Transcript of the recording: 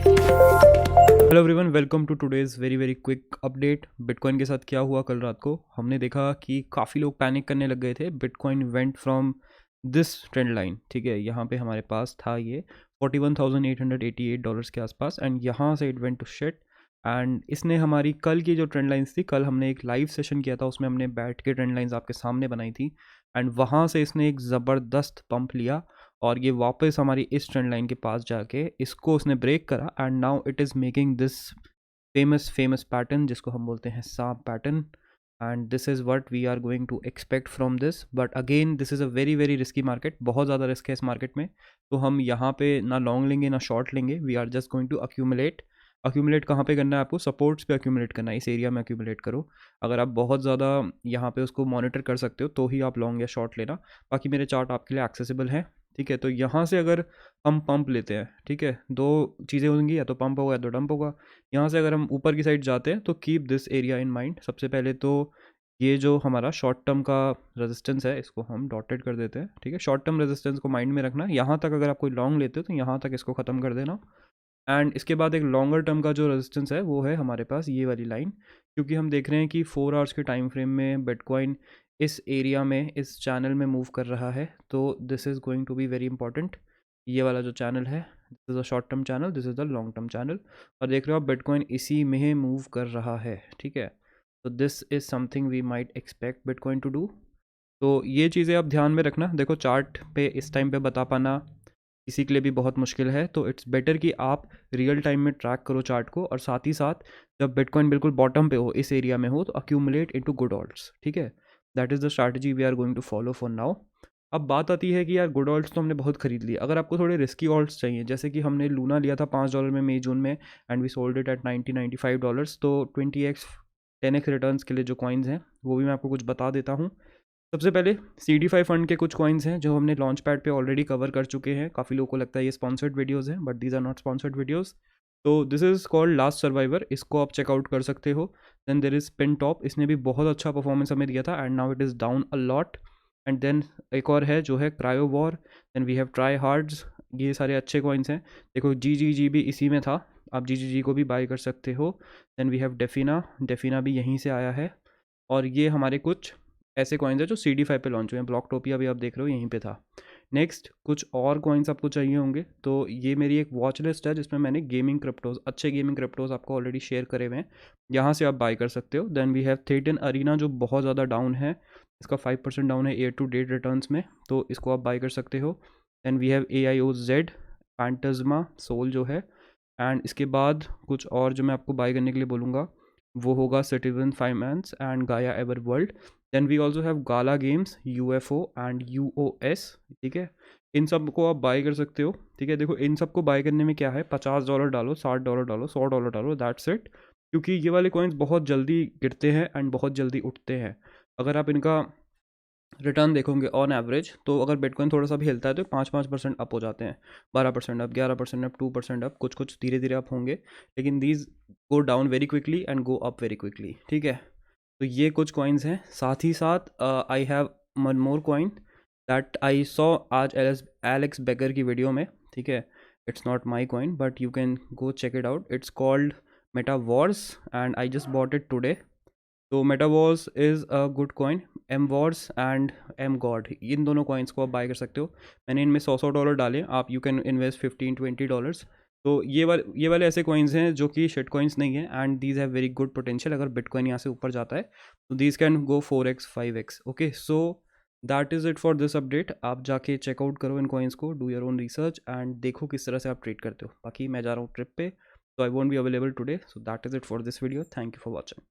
Hello everyone, welcome to today's very quick update. Bitcoin के साथ क्या हुआ कल रात को, हमने देखा कि काफ़ी लोग पैनिक करने लग गए थे। Bitcoin went from this trend line, ठीक है, यहाँ पे हमारे पास था ये $41,888 के आसपास, एंड यहाँ से it went to shit. And इसने हमारी कल की जो ट्रेंड लाइन्स थी, कल हमने एक लाइव सेशन किया था, उसमें हमने बैठ के ट्रेंड लाइन्स आपके सामने बनाई थी, एंड वहाँ से इसने एक ज़बरदस्त पंप लिया और ये वापस हमारी इस ट्रेंड लाइन के पास जाके इसको उसने ब्रेक करा, and now it is making this famous pattern जिसको हम बोलते हैं सांप pattern. And this is what we are going to expect from this, but again this is a very risky market. बहुत ज़्यादा रिस्क है इस मार्केट में, तो हम यहाँ पे ना लॉन्ग लेंगे ना शॉर्ट लेंगे। We are just going to accumulate कहाँ पे करना है आपको? सपोर्ट्स पे अक्यूमुलेट करना है, इस एरिया में अक्यूमुलेट करो। अगर आप बहुत ज़्यादा यहाँ पे उसको मॉनिटर कर सकते हो तो ही आप लॉन्ग या शॉर्ट लेना। बाकी मेरे चार्ट आपके लिए एक्सेसिबल है, ठीक है। तो यहाँ से अगर हम पंप लेते हैं, ठीक है, दो चीज़ें होंगी, या तो पंप होगा या तो डंप होगा। यहाँ से अगर हम ऊपर की साइड जाते हैं तो keep this area in mind. सबसे पहले तो ये जो हमारा शॉर्ट टर्म का रेजिस्टेंस है इसको हम डॉटेड कर देते हैं, ठीक है। शॉर्ट टर्म रेजिस्टेंस को माइंड में रखना। यहाँ तक अगर आप कोई लॉन्ग लेते हो तो यहाँ तक इसको ख़त्म कर देना। एंड इसके बाद एक लॉन्गर टर्म का जो रेजिस्टेंस है वो है हमारे पास ये वाली लाइन, क्योंकि हम देख रहे हैं कि 4 आवर्स के टाइम फ्रेम में बिटकॉइन इस एरिया में, इस चैनल में मूव कर रहा है। तो this is going to be very important. ये वाला जो चैनल है, this is a short term channel, this is the long term channel. और देख रहे हो आप बिटकॉइन इसी में मूव कर रहा है, ठीक है। तो this is something we might expect bitcoin to do. तो ये चीज़ें आप ध्यान में रखना। देखो चार्ट पे इस टाइम पे बता पाना किसी के लिए भी बहुत मुश्किल है, तो इट्स बेटर कि आप रियल टाइम में ट्रैक करो चार्ट को, और साथ ही साथ जब बिटकॉइन बिल्कुल बॉटम पे हो, इस एरिया में हो, तो अक्यूमुलेट इनटू गुड ऑल्ट्स, ठीक है। That is the strategy we are going to follow for now. अब बात आती है कि यार गुड ऑल्ट्स तो हमने बहुत खरीद लिया, अगर आपको थोड़े रिस्की ऑल्ट्स चाहिए, जैसे कि हमने लूना लिया था $5 में मई जून में, and we sold it at $95, तो 20x 10x रिटर्न्स के लिए जो कॉइन्स हैं वो भी मैं आपको कुछ बता देता हूँ। सबसे पहले CD5 फंड के कुछ कॉइन्स हैं जो हमने लॉन्च पैड पर ऑलरेडी कवर कर चुके हैं। काफ़ी लोगों को लगता है ये स्पॉन्सर्ड वीडियोज़ हैं, but these are not sponsored videos. तो this is called last survivor, इसको आप चेकआउट कर सकते हो। Then there is pin top, इसने भी बहुत अच्छा परफॉर्मेंस हमें दिया था, and now it is down a lot. And then एक और है जो है cryo war, then we have try hards. ये सारे अच्छे कॉइन्स हैं। देखो जी भी इसी में था, आप जी को भी बाय कर सकते हो। देन वी हैव डेफिना भी यहीं से आया है। और ये हमारे कुछ ऐसे कॉइन्स हैं जो CD5 पे लॉन्च हुए हैं। ब्लॉकटोपिया भी आप देख रहे हो यहीं पे था। नेक्स्ट कुछ और कॉइन्स आपको चाहिए होंगे, तो ये मेरी एक वॉच लिस्ट है जिसमें मैंने गेमिंग क्रिप्टोज़, अच्छे गेमिंग क्रिप्टोज़ आपको ऑलरेडी शेयर करे हुए हैं, यहाँ से आप बाय कर सकते हो। देन वी हैव थेटन अरीना जो बहुत ज़्यादा डाउन है, इसका 5% डाउन है ईयर टू डेट रिटर्न्स में, तो इसको आप बाय कर सकते हो। Then we have AIOZ, phantasma soul जो है। एंड इसके बाद कुछ और जो मैं आपको बाय करने के लिए बोलूँगा वो होगा Citizen Finance and Gaia Everworld. Then we also have Gala Games, UFO and UOS, ठीक है। इन सब को आप बाय कर सकते हो, ठीक है। देखो इन सब को बाय करने में क्या है, $50 डालो, $60 डालो, $100 डालो, दैट्स इट। क्योंकि ये वाले कॉइन्स बहुत जल्दी गिरते हैं एंड बहुत जल्दी उठते हैं। अगर आप इनका रिटर्न देखोगे ऑन एवरेज, तो अगर बिटकॉइन थोड़ा सा भी हिलता है तो 5% अप हो जाते हैं, 12% अप, 11% अप, 2% अप, कुछ कुछ धीरे धीरे अप होंगे, लेकिन these go down very quickly and go up very quickly, ठीक है। तो ये कुछ कॉइन्स हैं। साथ ही साथ I have one more coin that I saw आज एलेक्स बेगर की वीडियो में, ठीक है। It's not my coin but you can go check it out. It's called meta wars and I just bought it today. तो metawars is a good coin. M wars and M god, इन दोनों coins को आप bye कर सकते हो। मैंने इनमें $100 डाले, आप यू कैन इन्वेस्ट $15-20। तो ये वाले ऐसे कॉइन्स हैं जो कि शिट कॉइन्स नहीं है, and these have very good potential. अगर बिटकॉइन यहाँ से ऊपर जाता है तो these can go 4x 5x, okay. So that is it for this update. आप जाके चेकआउट करो इन कॉइन्स को, do your own research and देखो किस तरह से आप ट्रेड करते हो। बाकी मैं जा रहा हूँ ट्रिप पे, तो I won't be available today, so that is it for this video. Thank you for watching.